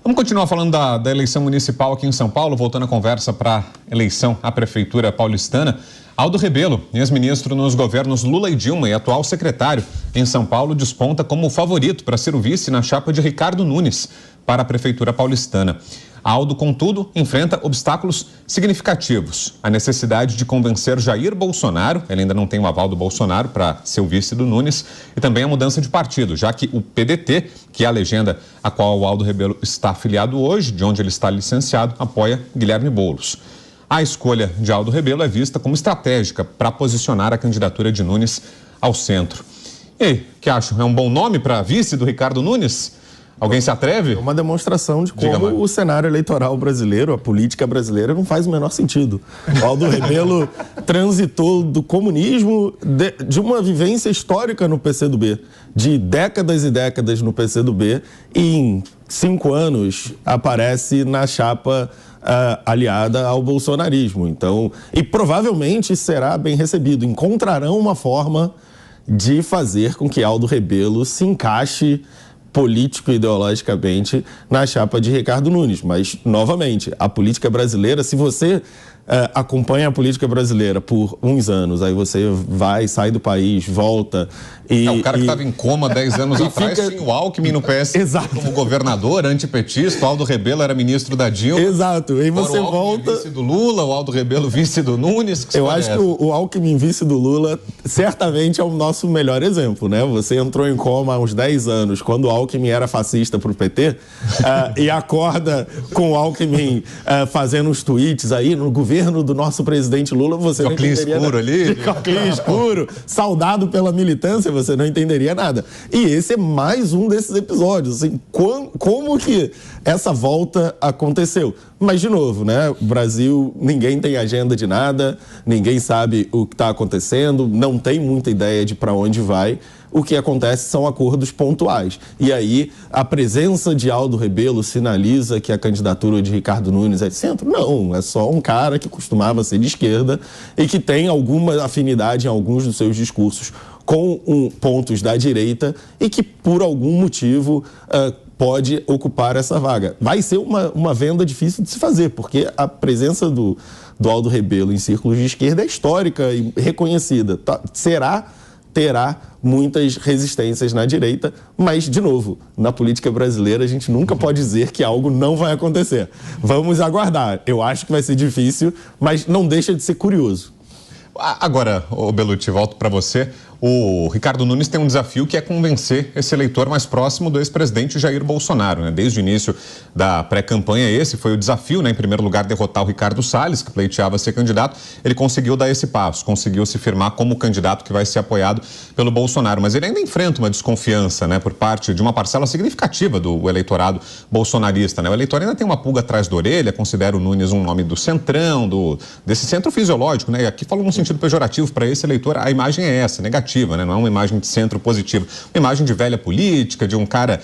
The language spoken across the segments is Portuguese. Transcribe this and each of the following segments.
Vamos continuar falando da eleição municipal aqui em São Paulo, voltando a conversa para a eleição à Prefeitura paulistana. Aldo Rebelo, ex-ministro nos governos Lula e Dilma e atual secretário em São Paulo, desponta como favorito para ser o vice na chapa de Ricardo Nunes para a Prefeitura paulistana. Aldo, contudo, enfrenta obstáculos significativos. A necessidade de convencer Jair Bolsonaro, ele ainda não tem o aval do Bolsonaro para ser o vice do Nunes, e também a mudança de partido, já que o PDT, que é a legenda a qual o Aldo Rebelo está afiliado hoje, de onde ele está licenciado, apoia Guilherme Boulos. A escolha de Aldo Rebelo é vista como estratégica para posicionar a candidatura de Nunes ao centro. E aí, o que acham? É um bom nome para vice do Ricardo Nunes? Alguém se atreve? É uma demonstração de como o cenário eleitoral brasileiro, a política brasileira, não faz o menor sentido. O Aldo Rebelo transitou do comunismo, de uma vivência histórica no PCdoB, de décadas e décadas no PCdoB, e em 5 anos aparece na chapa aliada ao bolsonarismo. Então, e provavelmente será bem recebido. Encontrarão uma forma de fazer com que Aldo Rebelo se encaixe político e ideologicamente na chapa de Ricardo Nunes. Mas, novamente, a política brasileira, se você acompanha a política brasileira por uns anos, aí você vai, sai do país, volta e... o cara que estava em coma 10 anos atrás tinha o Alckmin no PS como governador, antipetista, o Aldo Rebelo era ministro da Dilma. Exato, e você volta... vice do Lula, o Aldo Rebelo vice do Nunes. Eu acho que o Alckmin vice do Lula certamente é o nosso melhor exemplo, né? Você entrou em coma há uns 10 anos, quando o Alckmin era fascista pro PT, e acorda com o Alckmin fazendo uns tweets aí no governo do nosso presidente Lula, você não entenderia nada. De óculos escuro, saudado pela militância, você não entenderia nada. E esse é mais um desses episódios, assim, como que essa volta aconteceu? Mas, de novo, né, o Brasil, ninguém tem agenda de nada, ninguém sabe o que está acontecendo, não tem muita ideia de para onde vai. O que acontece são acordos pontuais. E aí, a presença de Aldo Rebelo sinaliza que a candidatura de Ricardo Nunes é de centro? Não, é só um cara que costumava ser de esquerda e que tem alguma afinidade em alguns dos seus discursos com pontos da direita e que, por algum motivo, pode ocupar essa vaga. Vai ser uma venda difícil de se fazer, porque a presença do Aldo Rebelo em círculos de esquerda é histórica e reconhecida. Terá muitas resistências na direita, mas, de novo, na política brasileira a gente nunca pode dizer que algo não vai acontecer. Vamos aguardar. Eu acho que vai ser difícil, mas não deixa de ser curioso. Agora, Belucci, volto para você. O Ricardo Nunes tem um desafio que é convencer esse eleitor mais próximo do ex-presidente Jair Bolsonaro, né? Desde o início da pré-campanha, esse foi o desafio, né? Em primeiro lugar, derrotar o Ricardo Salles, que pleiteava ser candidato. Ele conseguiu dar esse passo, conseguiu se firmar como candidato que vai ser apoiado pelo Bolsonaro. Mas ele ainda enfrenta uma desconfiança, né? Por parte de uma parcela significativa do eleitorado bolsonarista, né? O eleitor ainda tem uma pulga atrás da orelha, considera o Nunes um nome do centrão, desse centro fisiológico, né? E aqui falo num sentido pejorativo para esse eleitor, a imagem é essa, negativa. Né? Não é uma imagem de centro positivo, uma imagem de velha política, de um cara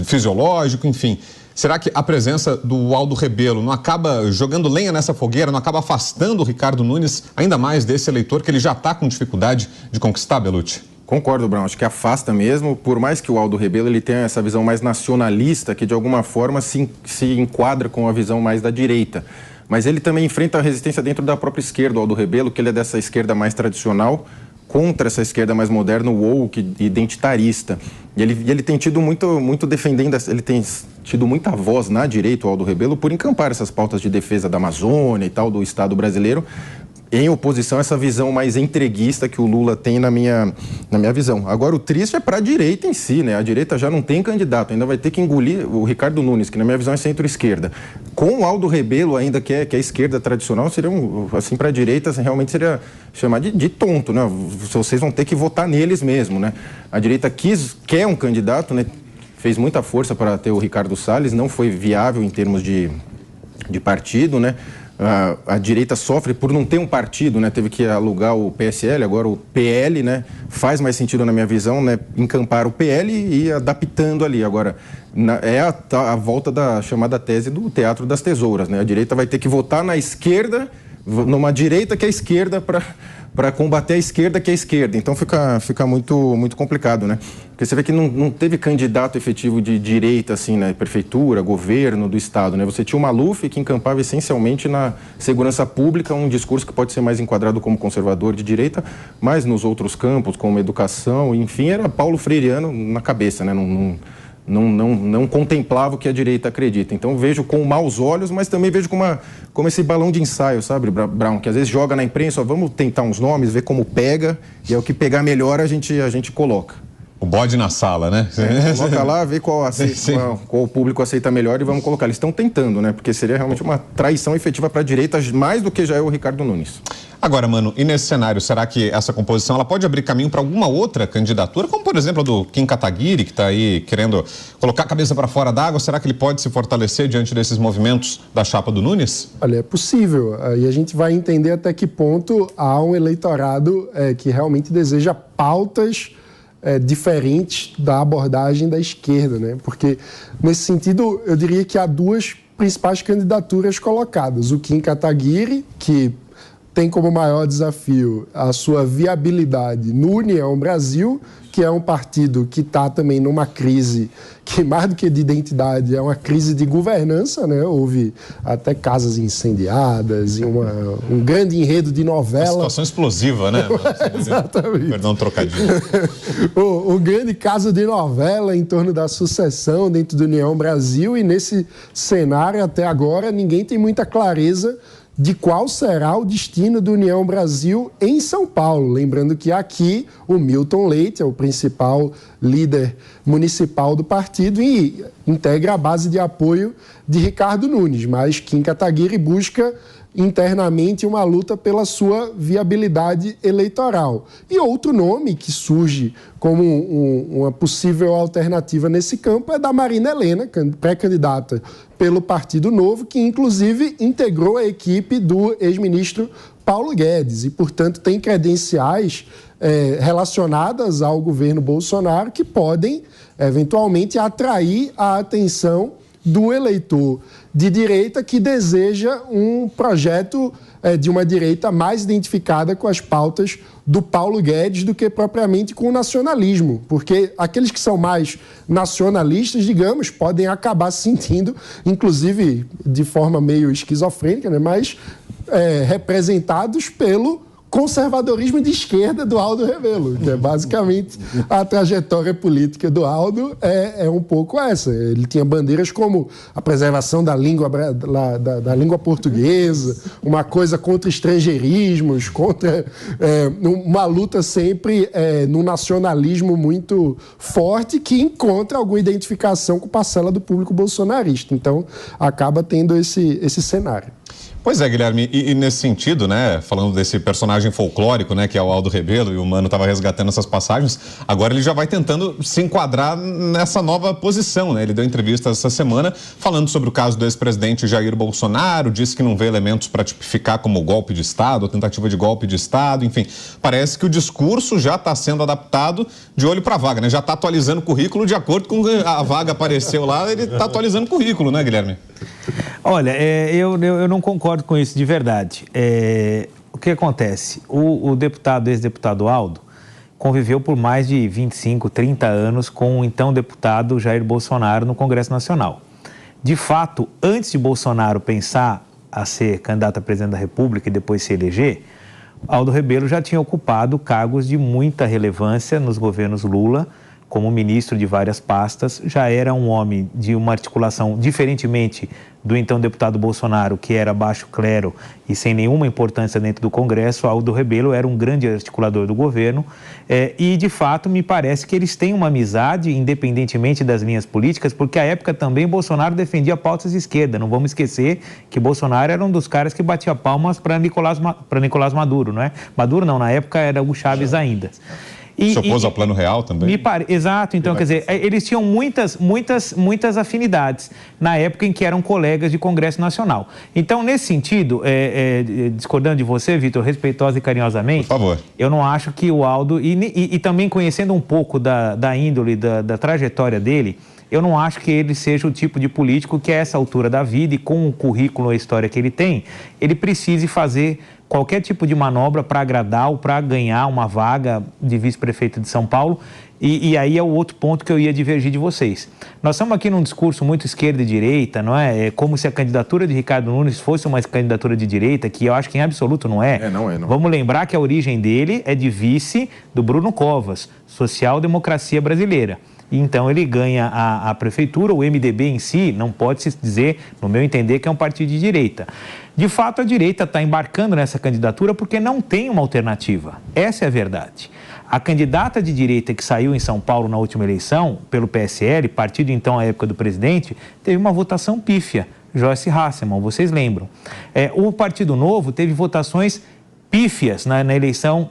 fisiológico, enfim. Será que a presença do Aldo Rebelo não acaba jogando lenha nessa fogueira, não acaba afastando o Ricardo Nunes ainda mais desse eleitor que ele já está com dificuldade de conquistar, Belucci? Concordo, Brown, acho que afasta mesmo, por mais que o Aldo Rebelo ele tenha essa visão mais nacionalista, que de alguma forma se enquadra com a visão mais da direita. Mas ele também enfrenta a resistência dentro da própria esquerda, o Aldo Rebelo, que ele é dessa esquerda mais tradicional, contra essa esquerda mais moderna, woke, identitarista. E ele tem tido muito defendendo, ele tem tido muita voz na direita, o Aldo Rebelo, por encampar essas pautas de defesa da Amazônia e tal, do Estado brasileiro, em oposição a essa visão mais entreguista que o Lula tem na minha visão. Agora, o triste é para a direita em si, né? A direita já não tem candidato, ainda vai ter que engolir o Ricardo Nunes, que na minha visão é centro-esquerda. Com o Aldo Rebelo ainda, que é a esquerda tradicional, seria assim, para a direita, assim, realmente seria chamar de tonto, né? Vocês vão ter que votar neles mesmo, né? A direita quer um candidato, né? Fez muita força para ter o Ricardo Salles, não foi viável em termos de partido, né? A direita sofre por não ter um partido, né? Teve que alugar o PSL, agora o PL, né? Faz mais sentido na minha visão, né? Encampar o PL e ir adaptando ali. Agora, é a volta da chamada tese do teatro das tesouras, né? A direita vai ter que votar na esquerda, numa direita que é a esquerda para combater a esquerda que é a esquerda. Então fica muito complicado, né? Porque você vê que não teve candidato efetivo de direita, assim, né? Prefeitura, governo do Estado, né? Você tinha o Maluf, que encampava essencialmente na segurança pública, um discurso que pode ser mais enquadrado como conservador de direita, mas nos outros campos, como educação, enfim, era Paulo Freireano na cabeça, né? Não contemplava o que a direita acredita. Então vejo com maus olhos, mas também vejo como esse balão de ensaio, sabe, Brown, que às vezes joga na imprensa, ó, vamos tentar uns nomes, ver como pega, e é o que pegar melhor a gente coloca. O bode na sala, né? Coloca lá, vê qual o público aceita melhor e vamos colocar. Eles estão tentando, né? Porque seria realmente uma traição efetiva para a direita, mais do que já é o Ricardo Nunes. Agora, Mano, e nesse cenário, será que essa composição ela pode abrir caminho para alguma outra candidatura, como por exemplo a do Kim Kataguiri, que está aí querendo colocar a cabeça para fora d'água? Será que ele pode se fortalecer diante desses movimentos da chapa do Nunes? Olha, é possível. E a gente vai entender até que ponto há um eleitorado que realmente deseja pautas diferentes da abordagem da esquerda, né? Porque, nesse sentido, eu diria que há duas principais candidaturas colocadas. O Kim Kataguiri, que tem como maior desafio a sua viabilidade no União Brasil, que é um partido que está também numa crise que, mais do que de identidade, é uma crise de governança, né? Houve até casas incendiadas e um grande enredo de novela. Uma situação explosiva, né? Exatamente. Perdão, trocadilho. o grande caso de novela em torno da sucessão dentro do União Brasil, e nesse cenário, até agora, ninguém tem muita clareza de qual será o destino do União Brasil em São Paulo. Lembrando que aqui o Milton Leite é o principal líder municipal do partido e integra a base de apoio de Ricardo Nunes, mas Kim Kataguiri busca internamente uma luta pela sua viabilidade eleitoral. E outro nome que surge como uma possível alternativa nesse campo é da Marina Helena, pré-candidata pelo Partido Novo, que inclusive integrou a equipe do ex-ministro Paulo Guedes e, portanto, tem credenciais relacionadas ao governo Bolsonaro que podem, eventualmente, atrair a atenção do eleitor de direita que deseja um projeto de uma direita mais identificada com as pautas do Paulo Guedes do que propriamente com o nacionalismo, porque aqueles que são mais nacionalistas, digamos, podem acabar se sentindo, inclusive de forma meio esquizofrênica, né, mas representados pelo conservadorismo de esquerda do Aldo Rebelo, que é basicamente a trajetória política do Aldo é um pouco essa. Ele tinha bandeiras como a preservação da língua portuguesa, uma coisa contra estrangeirismos, contra uma luta sempre num nacionalismo muito forte que encontra alguma identificação com parcela do público bolsonarista. Então, acaba tendo esse cenário. Pois é, Guilherme, e nesse sentido, né, falando desse personagem folclórico, né, que é o Aldo Rebelo, e o Mano estava resgatando essas passagens, agora ele já vai tentando se enquadrar nessa nova posição, né? Ele deu entrevista essa semana falando sobre o caso do ex-presidente Jair Bolsonaro, disse que não vê elementos para tipificar como golpe de Estado, ou tentativa de golpe de Estado, enfim, parece que o discurso já está sendo adaptado de olho para a vaga, né? Já está atualizando o currículo de acordo com a vaga apareceu lá, ele está atualizando o currículo, né, Guilherme? Olha, eu não concordo com isso de verdade. O que acontece? O ex-deputado Aldo, conviveu por mais de 25, 30 anos com o então deputado Jair Bolsonaro no Congresso Nacional. De fato, antes de Bolsonaro pensar a ser candidato a presidente da República e depois se eleger, Aldo Rebelo já tinha ocupado cargos de muita relevância nos governos Lula, como ministro de várias pastas, já era um homem de uma articulação, diferentemente do então deputado Bolsonaro, que era baixo clero e sem nenhuma importância dentro do Congresso. Aldo Rebelo era um grande articulador do governo e, de fato, me parece que eles têm uma amizade, independentemente das linhas políticas, porque à época também Bolsonaro defendia pautas de esquerda. Não vamos esquecer que Bolsonaro era um dos caras que batia palmas para Nicolás Maduro, não é? Maduro não, na época era Hugo Chávez ainda. Se opôs ao Plano Real também? Exato, então, quer dizer, eles tinham muitas afinidades na época em que eram colegas de Congresso Nacional. Então, nesse sentido, discordando de você, Vitor, respeitosa e carinhosamente, por favor, eu não acho que o Aldo, e também conhecendo um pouco da índole, da trajetória dele, eu não acho que ele seja o tipo de político que a essa altura da vida e com o currículo e a história que ele tem, ele precise fazer qualquer tipo de manobra para agradar ou para ganhar uma vaga de vice-prefeito de São Paulo. E aí é o outro ponto que eu ia divergir de vocês. Nós estamos aqui num discurso muito esquerda e direita, não é? É como se a candidatura de Ricardo Nunes fosse uma candidatura de direita, que eu acho que em absoluto não é. Não. Vamos lembrar que a origem dele é de vice do Bruno Covas, social-democracia brasileira. Então ele ganha a prefeitura, o MDB em si não pode se dizer, no meu entender, que é um partido de direita. De fato, a direita está embarcando nessa candidatura porque não tem uma alternativa. Essa é a verdade. A candidata de direita que saiu em São Paulo na última eleição, pelo PSL, partido então à época do presidente, teve uma votação pífia, Joyce Hasselmann, vocês lembram. O Partido Novo teve votações pífias na eleição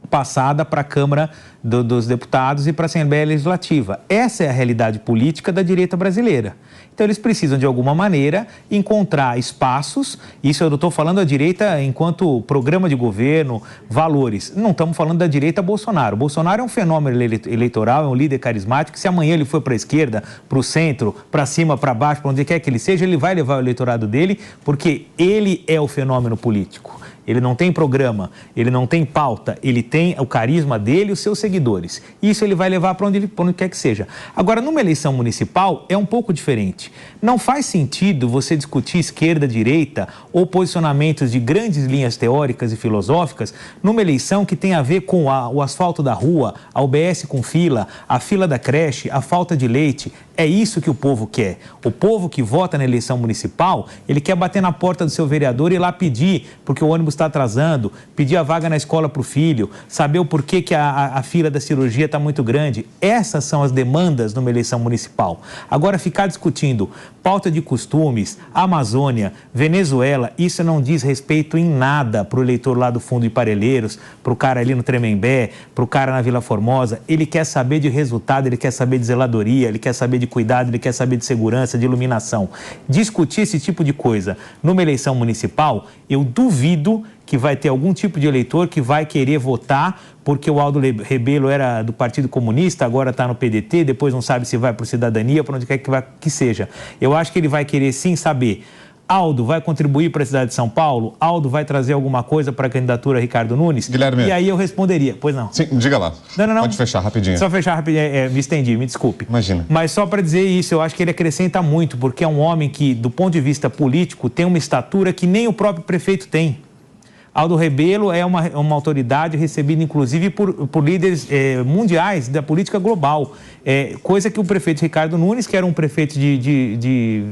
passada para a Câmara dos Deputados e para a Assembleia Legislativa. Essa é a realidade política da direita brasileira. Então, eles precisam, de alguma maneira, encontrar espaços. Isso eu estou falando da direita enquanto programa de governo, valores. Não estamos falando da direita Bolsonaro. Bolsonaro é um fenômeno eleitoral, é um líder carismático. Se amanhã ele for para a esquerda, para o centro, para cima, para baixo, para onde quer que ele seja, ele vai levar o eleitorado dele, porque ele é o fenômeno político. Ele não tem programa, ele não tem pauta, ele tem o carisma dele e os seus seguidores. Isso ele vai levar para onde quer que seja. Agora, numa eleição municipal, é um pouco diferente. Não faz sentido você discutir esquerda, direita ou posicionamentos de grandes linhas teóricas e filosóficas numa eleição que tem a ver com o asfalto da rua, a UBS com fila, a fila da creche, a falta de leite. É isso que o povo quer. O povo que vota na eleição municipal, ele quer bater na porta do seu vereador e ir lá pedir, porque o ônibus está atrasando, pedir a vaga na escola para o filho, saber o porquê que a fila da cirurgia está muito grande. Essas são as demandas numa eleição municipal. Agora, ficar discutindo pauta de costumes, Amazônia, Venezuela, isso não diz respeito em nada para o eleitor lá do Fundo de Parelheiros, para o cara ali no Tremembé, para o cara na Vila Formosa. Ele quer saber de resultado, ele quer saber de zeladoria, ele quer saber de cuidado, ele quer saber de segurança, de iluminação. Discutir esse tipo de coisa numa eleição municipal, eu duvido que vai ter algum tipo de eleitor que vai querer votar porque o Aldo Rebelo era do Partido Comunista, agora está no PDT, depois não sabe se vai para o Cidadania, para onde quer que seja. Eu acho que ele vai querer sim saber: Aldo vai contribuir para a cidade de São Paulo? Aldo vai trazer alguma coisa para a candidatura Ricardo Nunes? Guilherme. E aí eu responderia, pois não. Sim, diga lá. Não. Pode fechar rapidinho. Só fechar rapidinho, me estendi, me desculpe. Imagina. Mas só para dizer isso, eu acho que ele acrescenta muito, porque é um homem que, do ponto de vista político, tem uma estatura que nem o próprio prefeito tem. Aldo Rebelo é uma autoridade recebida, inclusive, por líderes mundiais da política global. Coisa que o prefeito Ricardo Nunes, que era um prefeito de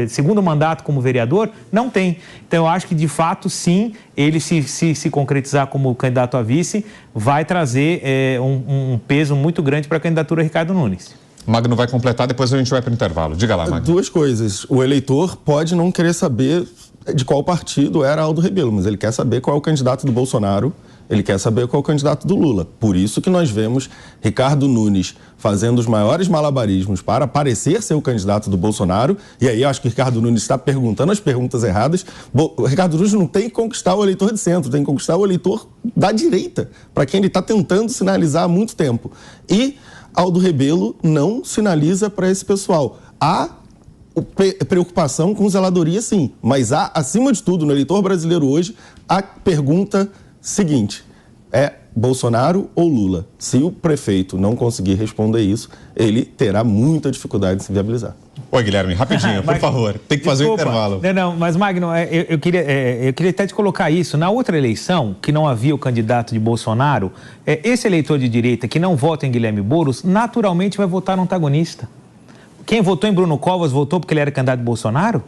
segundo mandato como vereador, não tem. Então, eu acho que, de fato, sim, ele se concretizar como candidato a vice, vai trazer um peso muito grande para a candidatura Ricardo Nunes. Magno vai completar, depois a gente vai para o intervalo. Diga lá, Magno. Duas coisas. O eleitor pode não querer saber de qual partido era Aldo Rebelo, mas ele quer saber qual é o candidato do Bolsonaro, ele quer saber qual é o candidato do Lula. Por isso que nós vemos Ricardo Nunes fazendo os maiores malabarismos para parecer ser o candidato do Bolsonaro, e aí acho que Ricardo Nunes está perguntando as perguntas erradas. O Ricardo Nunes não tem que conquistar o eleitor de centro, tem que conquistar o eleitor da direita, para quem ele está tentando sinalizar há muito tempo. E Aldo Rebelo não sinaliza para esse pessoal. Há preocupação com zeladoria, sim, mas há, acima de tudo, no eleitor brasileiro hoje, a pergunta seguinte: é Bolsonaro ou Lula? Se o prefeito não conseguir responder isso, ele terá muita dificuldade de se viabilizar. Oi, Guilherme, rapidinho, por favor. Tem que fazer o intervalo. Não, mas, Magno, eu queria até te colocar isso. Na outra eleição, que não havia o candidato de Bolsonaro, esse eleitor de direita que não vota em Guilherme Boulos, naturalmente vai votar no antagonista. Quem votou em Bruno Covas votou porque ele era candidato de Bolsonaro?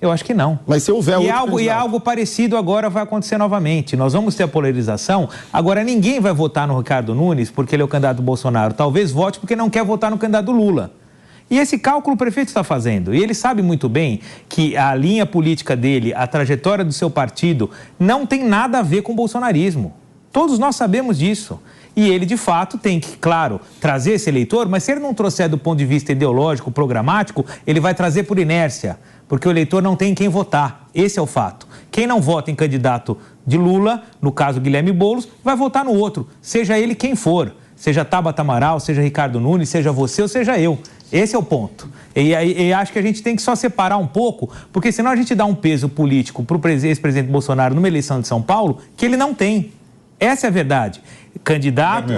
Eu acho que não. Mas se houver e algo parecido agora vai acontecer novamente. Nós vamos ter a polarização. Agora, ninguém vai votar no Ricardo Nunes porque ele é o candidato do Bolsonaro. Talvez vote porque não quer votar no candidato do Lula. E esse cálculo o prefeito está fazendo. E ele sabe muito bem que a linha política dele, a trajetória do seu partido, não tem nada a ver com o bolsonarismo. Todos nós sabemos disso. E ele, de fato, tem que, claro, trazer esse eleitor, mas se ele não trouxer do ponto de vista ideológico, programático, ele vai trazer por inércia, porque o eleitor não tem quem votar. Esse é o fato. Quem não vota em candidato de Lula, no caso Guilherme Boulos, vai votar no outro, seja ele quem for. seja Tabata Amaral, seja Ricardo Nunes, seja você ou seja eu. Esse é o ponto. E acho que a gente tem que só separar um pouco, porque senão a gente dá um peso político para o ex-presidente Bolsonaro numa eleição de São Paulo que ele não tem. Essa é a verdade. Candidato...